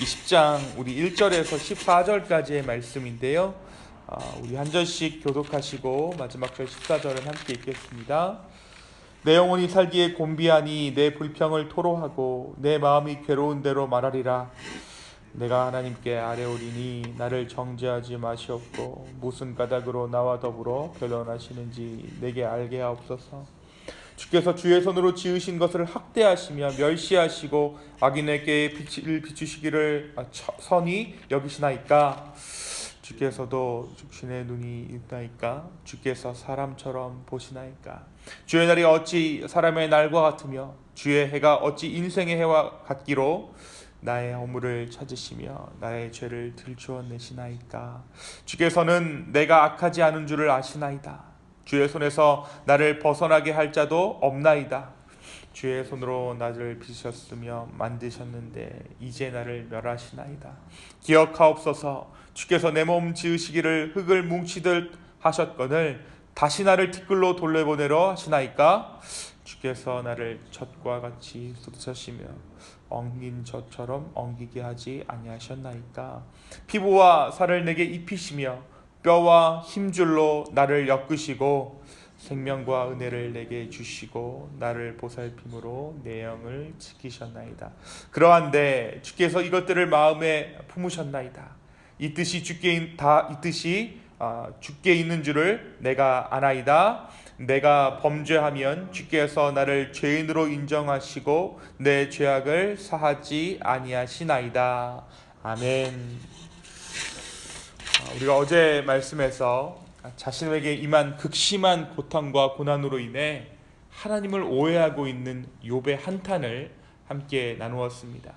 출애굽기 10장 우리 1절에서 14절까지의 말씀인데요. 우리 한 절씩 교독하시고 마지막 절 14절은 함께 읽겠습니다. 내 영혼이 살기에 곤비하니 내 불평을 토로하고 내 마음이 괴로운 대로 말하리라. 내가 하나님께 아뢰오리니 나를 정죄하지 마시옵고 무슨 가닥으로 나와 더불어 변론하시는지 내게 알게 하옵소서. 주께서 주의 손으로 지으신 것을 학대하시며 멸시하시고 악인에게 빛을 비추시기를 선히 여기시나이까. 주께서도 죽신의 눈이 있나이까. 주께서 사람처럼 보시나이까. 주의 날이 어찌 사람의 날과 같으며 주의 해가 어찌 인생의 해와 같기로. 나의 허물을 찾으시며 나의 죄를 들추어내시나이까. 주께서는 내가 악하지 않은 줄을 아시나이다. 주의 손에서 나를 벗어나게 할 자도 없나이다. 주의 손으로 나를 빚으셨으며 만드셨는데 이제 나를 멸하시나이다. 기억하옵소서. 주께서 내 몸 지으시기를 흙을 뭉치듯 하셨거늘 다시 나를 티끌로 돌려보내려 하시나이까. 주께서 나를 젖과 같이 쏟으셨으며 엉긴 젖처럼 엉기게 하지 아니하셨나이까. 피부와 살을 내게 입히시며 뼈와 힘줄로 나를 엮으시고 생명과 은혜를 내게 주시고 나를 보살핌으로 내 영을 지키셨나이다. 그러한데 주께서 이것들을 마음에 품으셨나이다. 이 뜻이 주께 있는 줄을 내가 아나이다. 내가 범죄하면 주께서 나를 죄인으로 인정하시고 내 죄악을 사하지 아니하시나이다. 아멘. 우리가 어제 말씀에서 자신에게 임한 극심한 고통과 고난으로 인해 하나님을 오해하고 있는 욥의 한탄을 함께 나누었습니다.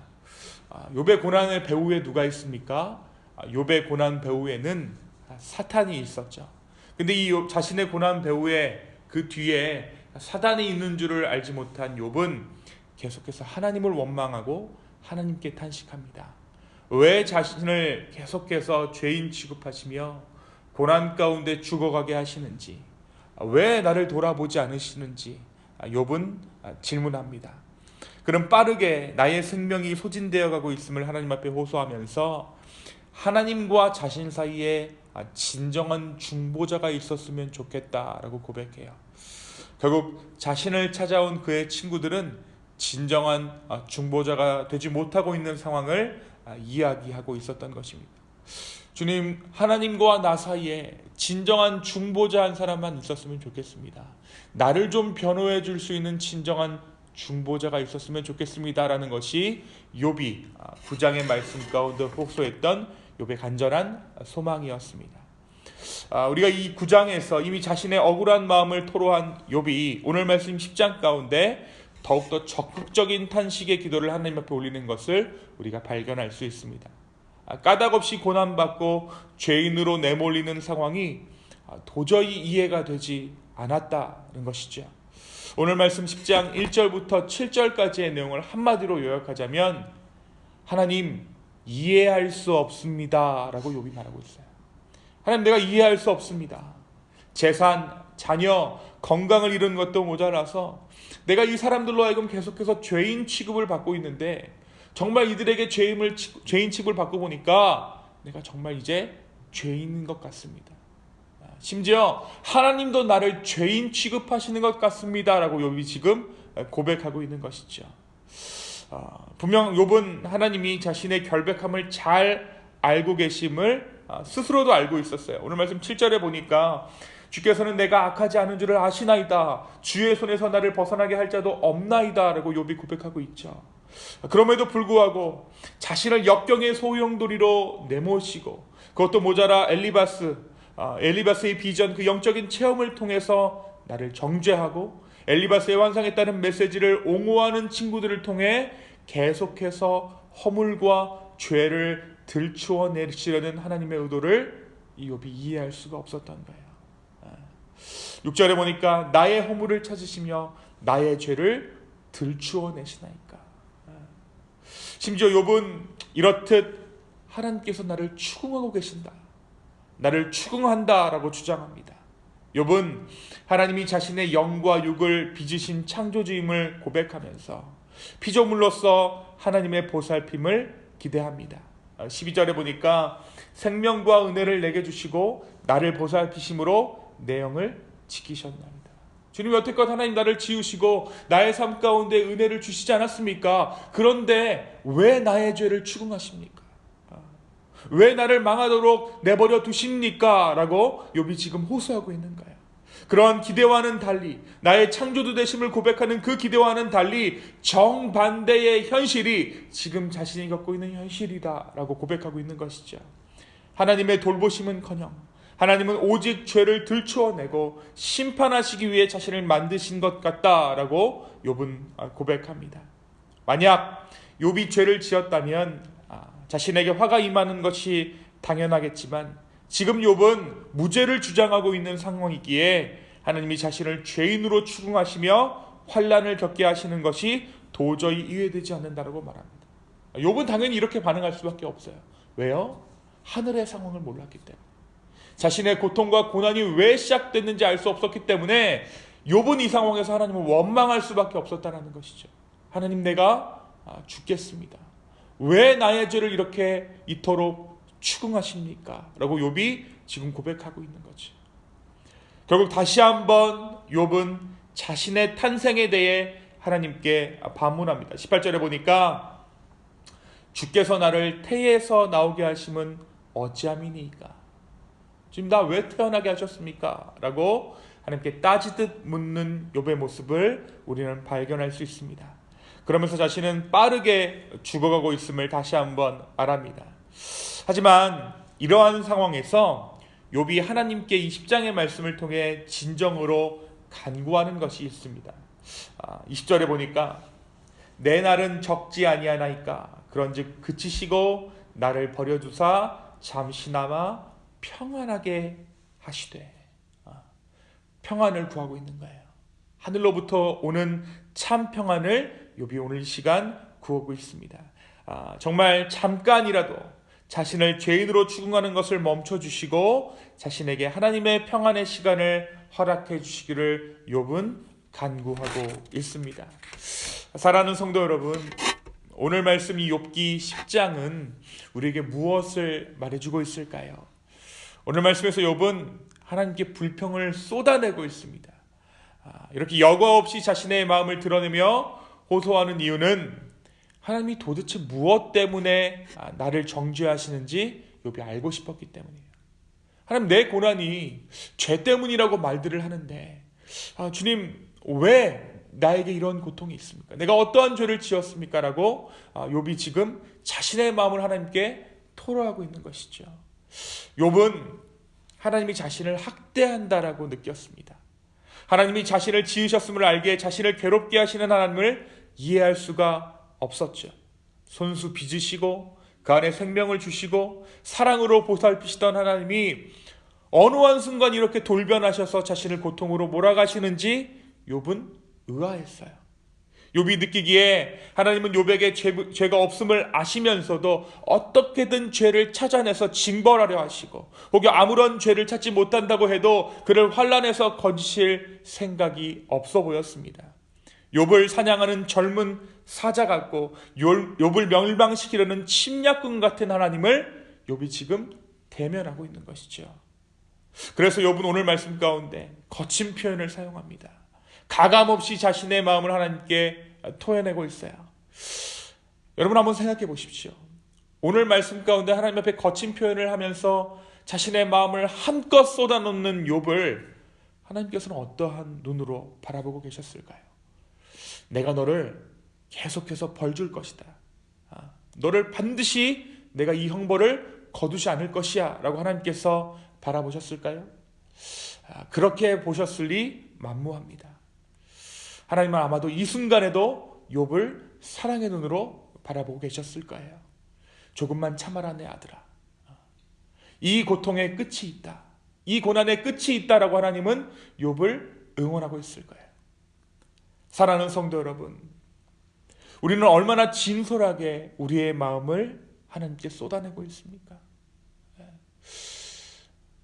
욥의 고난의 배후에 누가 있습니까? 욥의 고난 배후에는 사탄이 있었죠. 근데 이 욥 자신의 고난 배후에 그 뒤에 사단이 있는 줄을 알지 못한 욥은 계속해서 하나님을 원망하고 하나님께 탄식합니다. 왜 자신을 계속해서 죄인 취급하시며 고난 가운데 죽어가게 하시는지, 왜 나를 돌아보지 않으시는지 욥은 질문합니다. 그럼 빠르게 나의 생명이 소진되어 가고 있음을 하나님 앞에 호소하면서 하나님과 자신 사이에 진정한 중보자가 있었으면 좋겠다라고 고백해요. 결국 자신을 찾아온 그의 친구들은 진정한 중보자가 되지 못하고 있는 상황을 이야기하고 있었던 것입니다. 주님, 하나님과 나 사이에 진정한 중보자 한 사람만 있었으면 좋겠습니다. 나를 좀 변호해 줄 수 있는 진정한 중보자가 있었으면 좋겠습니다 라는 것이 욥이 9장의 말씀 가운데 호소했던 욥의 간절한 소망이었습니다. 우리가 이 9장에서 이미 자신의 억울한 마음을 토로한 욥이 오늘 말씀 10장 가운데 더욱더 적극적인 탄식의 기도를 하나님 앞에 올리는 것을 우리가 발견할 수 있습니다. 까닭없이 고난받고 죄인으로 내몰리는 상황이 도저히 이해가 되지 않았다는 것이죠. 오늘 말씀 10장 1절부터 7절까지의 내용을 한마디로 요약하자면 하나님, 이해할 수 없습니다 라고 욥이 말하고 있어요. 하나님, 내가 이해할 수 없습니다. 재산, 자녀, 건강을 잃은 것도 모자라서 내가 이 사람들로 하여금 계속해서 죄인 취급을 받고 있는데 정말 이들에게 죄인 취급을 받고 보니까 내가 정말 이제 죄인인 것 같습니다. 심지어 하나님도 나를 죄인 취급하시는 것 같습니다 라고 욥이 지금 고백하고 있는 것이죠. 분명 욥은 하나님이 자신의 결백함을 잘 알고 계심을 스스로도 알고 있었어요. 오늘 말씀 7절에 보니까 주께서는 내가 악하지 않은 줄을 아시나이다. 주의 손에서 나를 벗어나게 할 자도 없나이다 라고 욥이 고백하고 있죠. 그럼에도 불구하고 자신을 역경의 소용돌이로 내모시고 그것도 모자라 엘리바스의 비전, 그 영적인 체험을 통해서 나를 정죄하고 엘리바스의 환상에 따른 메시지를 옹호하는 친구들을 통해 계속해서 허물과 죄를 들추어 내시려는 하나님의 의도를 이 욥이 이해할 수가 없었던 거예요. 6절에 보니까 나의 허물을 찾으시며 나의 죄를 들추어 내시나이까. 심지어 욥은 이렇듯 하나님께서 나를 추궁하고 계신다, 나를 추궁한다 라고 주장합니다. 욥은 하나님이 자신의 영과 육을 빚으신 창조주임을 고백하면서 피조물로서 하나님의 보살핌을 기대합니다. 12절에 보니까 생명과 은혜를 내게 주시고 나를 보살피심으로 내 영을 지키셨나이다. 주님, 여태껏 하나님 나를 지으시고 나의 삶 가운데 은혜를 주시지 않았습니까? 그런데 왜 나의 죄를 추궁하십니까? 왜 나를 망하도록 내버려 두십니까? 라고 욥이 지금 호소하고 있는 거예요. 그러한 기대와는 달리, 나의 창조주 되심을 고백하는 그 기대와는 달리 정반대의 현실이 지금 자신이 겪고 있는 현실이다 라고 고백하고 있는 것이죠. 하나님의 돌보심은커녕 하나님은 오직 죄를 들추어내고 심판하시기 위해 자신을 만드신 것 같다라고 욥은 고백합니다. 만약 욥이 죄를 지었다면 자신에게 화가 임하는 것이 당연하겠지만 지금 욥은 무죄를 주장하고 있는 상황이기에 하나님이 자신을 죄인으로 추궁하시며 환난을 겪게 하시는 것이 도저히 이해되지 않는다고 말합니다. 욥은 당연히 이렇게 반응할 수밖에 없어요. 왜요? 하늘의 상황을 몰랐기 때문에. 자신의 고통과 고난이 왜 시작됐는지 알 수 없었기 때문에 욥은 이 상황에서 하나님을 원망할 수밖에 없었다는 것이죠. 하나님, 내가 죽겠습니다. 왜 나의 죄를 이렇게 이토록 추궁하십니까? 라고 욥이 지금 고백하고 있는 거죠. 결국 다시 한번 욥은 자신의 탄생에 대해 하나님께 반문합니다. 18절에 보니까 주께서 나를 태에서 나오게 하심은 어찌함이니까? 지금 나 왜 태어나게 하셨습니까? 라고 하나님께 따지듯 묻는 욥의 모습을 우리는 발견할 수 있습니다. 그러면서 자신은 빠르게 죽어가고 있음을 다시 한번 말합니다. 하지만 이러한 상황에서 욥이 하나님께 이 10장의 말씀을 통해 진정으로 간구하는 것이 있습니다. 20절에 보니까 내 날은 적지 아니하나이까 그런즉 그치시고 나를 버려두사 잠시나마 평안하게 하시되. 평안을 구하고 있는 거예요. 하늘로부터 오는 참 평안을 욥이 오늘 이 시간 구하고 있습니다. 정말 잠깐이라도 자신을 죄인으로 추궁하는 것을 멈춰주시고 자신에게 하나님의 평안의 시간을 허락해 주시기를 욥은 간구하고 있습니다. 사랑하는 성도 여러분, 오늘 말씀 이 욥기 10장은 우리에게 무엇을 말해주고 있을까요? 오늘 말씀에서 욥은 하나님께 불평을 쏟아내고 있습니다. 이렇게 여과 없이 자신의 마음을 드러내며 호소하는 이유는 하나님이 도대체 무엇 때문에 나를 정죄하시는지 욥이 알고 싶었기 때문이에요. 하나님, 내 고난이 죄 때문이라고 말들을 하는데 주님, 왜 나에게 이런 고통이 있습니까? 내가 어떠한 죄를 지었습니까? 라고 욥이 지금 자신의 마음을 하나님께 토로하고 있는 것이죠. 욥은 하나님이 자신을 학대한다라고 느꼈습니다. 하나님이 자신을 지으셨음을 알기에 자신을 괴롭게 하시는 하나님을 이해할 수가 없었죠. 손수 빚으시고 그 안에 생명을 주시고 사랑으로 보살피시던 하나님이 어느 한순간 이렇게 돌변하셔서 자신을 고통으로 몰아가시는지 욥은 의아했어요. 욥이 느끼기에 하나님은 욥에게 죄가 없음을 아시면서도 어떻게든 죄를 찾아내서 징벌하려 하시고 혹여 아무런 죄를 찾지 못한다고 해도 그를 환난에서 건지실 생각이 없어 보였습니다. 욥을 사냥하는 젊은 사자 같고 욥을 멸망시키려는 침략군 같은 하나님을 욥이 지금 대면하고 있는 것이죠. 그래서 욥은 오늘 말씀 가운데 거친 표현을 사용합니다. 가감없이 자신의 마음을 하나님께 토해내고 있어요. 여러분 한번 생각해 보십시오. 오늘 말씀 가운데 하나님 앞에 거친 표현을 하면서 자신의 마음을 한껏 쏟아놓는 욥을 하나님께서는 어떠한 눈으로 바라보고 계셨을까요? 내가 너를 계속해서 벌 줄 것이다. 너를 반드시 내가 이 형벌을 거두지 않을 것이야 라고 하나님께서 바라보셨을까요? 그렇게 보셨을 리 만무합니다. 하나님은 아마도 이 순간에도 욥을 사랑의 눈으로 바라보고 계셨을 거예요. 조금만 참아라 내 아들아. 이 고통의 끝이 있다. 이 고난의 끝이 있다라고 하나님은 욥을 응원하고 있을 거예요. 사랑하는 성도 여러분, 우리는 얼마나 진솔하게 우리의 마음을 하나님께 쏟아내고 있습니까?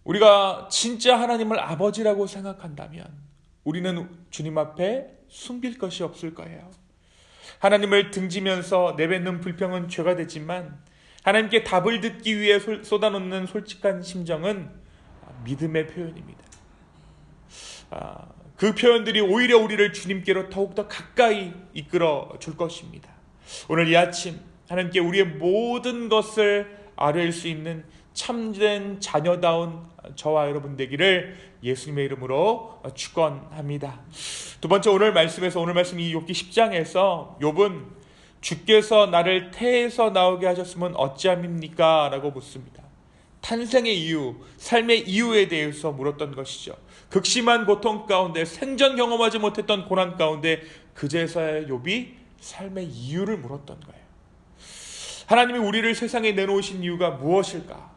우리가 진짜 하나님을 아버지라고 생각한다면 우리는 주님 앞에 숨길 것이 없을 거예요. 하나님을 등지면서 내뱉는 불평은 죄가 되지만 하나님께 답을 듣기 위해 쏟아놓는 솔직한 심정은 믿음의 표현입니다. 그 표현들이 오히려 우리를 주님께로 더욱더 가까이 이끌어 줄 것입니다. 오늘 이 아침 하나님께 우리의 모든 것을 아뢰일 수 있는 참된 자녀다운 저와 여러분 되기를 예수님의 이름으로 축원합니다. 두 번째, 오늘 말씀 이 욥기 10장에서 욥은 주께서 나를 태에서 나오게 하셨으면 어찌함입니까? 라고 묻습니다. 탄생의 이유, 삶의 이유에 대해서 물었던 것이죠. 극심한 고통 가운데, 생전 경험하지 못했던 고난 가운데 그제서야 욥이 삶의 이유를 물었던 거예요. 하나님이 우리를 세상에 내놓으신 이유가 무엇일까?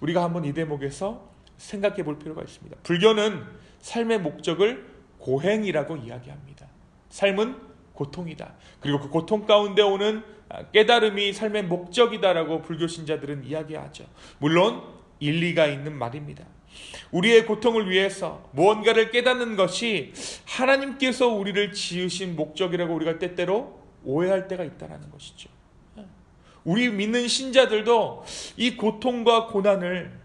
우리가 한번 이 대목에서 생각해 볼 필요가 있습니다. 불교는 삶의 목적을 고행이라고 이야기합니다. 삶은 고통이다. 그리고 그 고통 가운데 오는 깨달음이 삶의 목적이다라고 불교 신자들은 이야기하죠. 물론 일리가 있는 말입니다. 우리의 고통을 위해서 무언가를 깨닫는 것이 하나님께서 우리를 지으신 목적이라고 우리가 때때로 오해할 때가 있다는 것이죠. 우리 믿는 신자들도 이 고통과 고난을,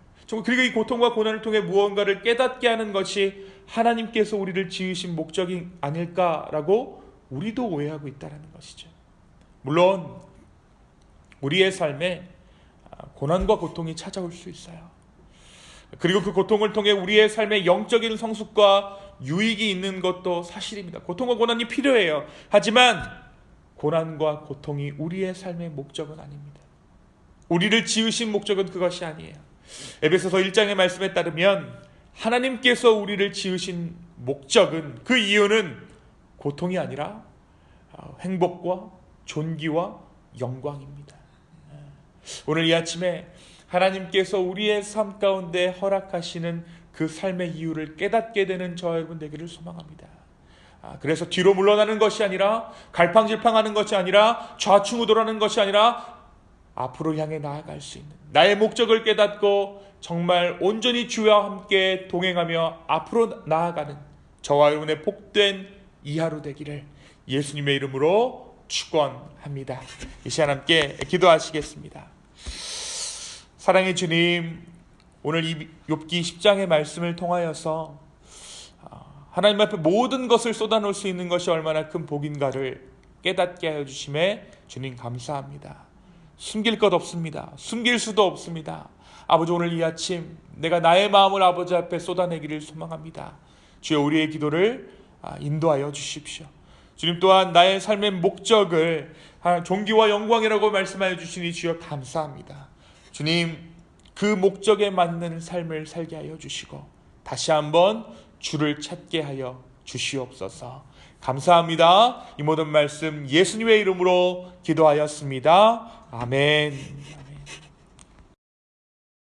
그리고 이 고통과 고난을 통해 무언가를 깨닫게 하는 것이 하나님께서 우리를 지으신 목적이 아닐까라고 우리도 오해하고 있다는 것이죠. 물론 우리의 삶에 고난과 고통이 찾아올 수 있어요. 그리고 그 고통을 통해 우리의 삶에 영적인 성숙과 유익이 있는 것도 사실입니다. 고통과 고난이 필요해요. 하지만 고난과 고통이 우리의 삶의 목적은 아닙니다. 우리를 지으신 목적은 그것이 아니에요. 에베소서 1장의 말씀에 따르면 하나님께서 우리를 지으신 목적은, 그 이유는 고통이 아니라 행복과 존귀와 영광입니다. 오늘 이 아침에 하나님께서 우리의 삶 가운데 허락하시는 그 삶의 이유를 깨닫게 되는 저와 여러분 되기를 소망합니다. 그래서 뒤로 물러나는 것이 아니라, 갈팡질팡하는 것이 아니라, 좌충우돌하는 것이 아니라 앞으로 향해 나아갈 수 있는, 나의 목적을 깨닫고 정말 온전히 주와 함께 동행하며 앞으로 나아가는 저와 여러분의 복된 이 하루 되기를 예수님의 이름으로 축원합니다. 이 시간 함께 기도하시겠습니다. 사랑의 주님, 오늘 이 욥기 10장의 말씀을 통하여서 하나님 앞에 모든 것을 쏟아놓을 수 있는 것이 얼마나 큰 복인가를 깨닫게 하여 주심에 주님 감사합니다. 숨길 것 없습니다. 숨길 수도 없습니다. 아버지, 오늘 이 아침 내가 나의 마음을 아버지 앞에 쏟아내기를 소망합니다. 주여, 우리의 기도를 인도하여 주십시오. 주님 또한 나의 삶의 목적을 존귀와 영광이라고 말씀하여 주시니 주여 감사합니다. 주님, 그 목적에 맞는 삶을 살게 하여 주시고 다시 한번 주를 찾게 하여 주시옵소서. 감사합니다. 이 모든 말씀 예수님의 이름으로 기도하였습니다. 아멘.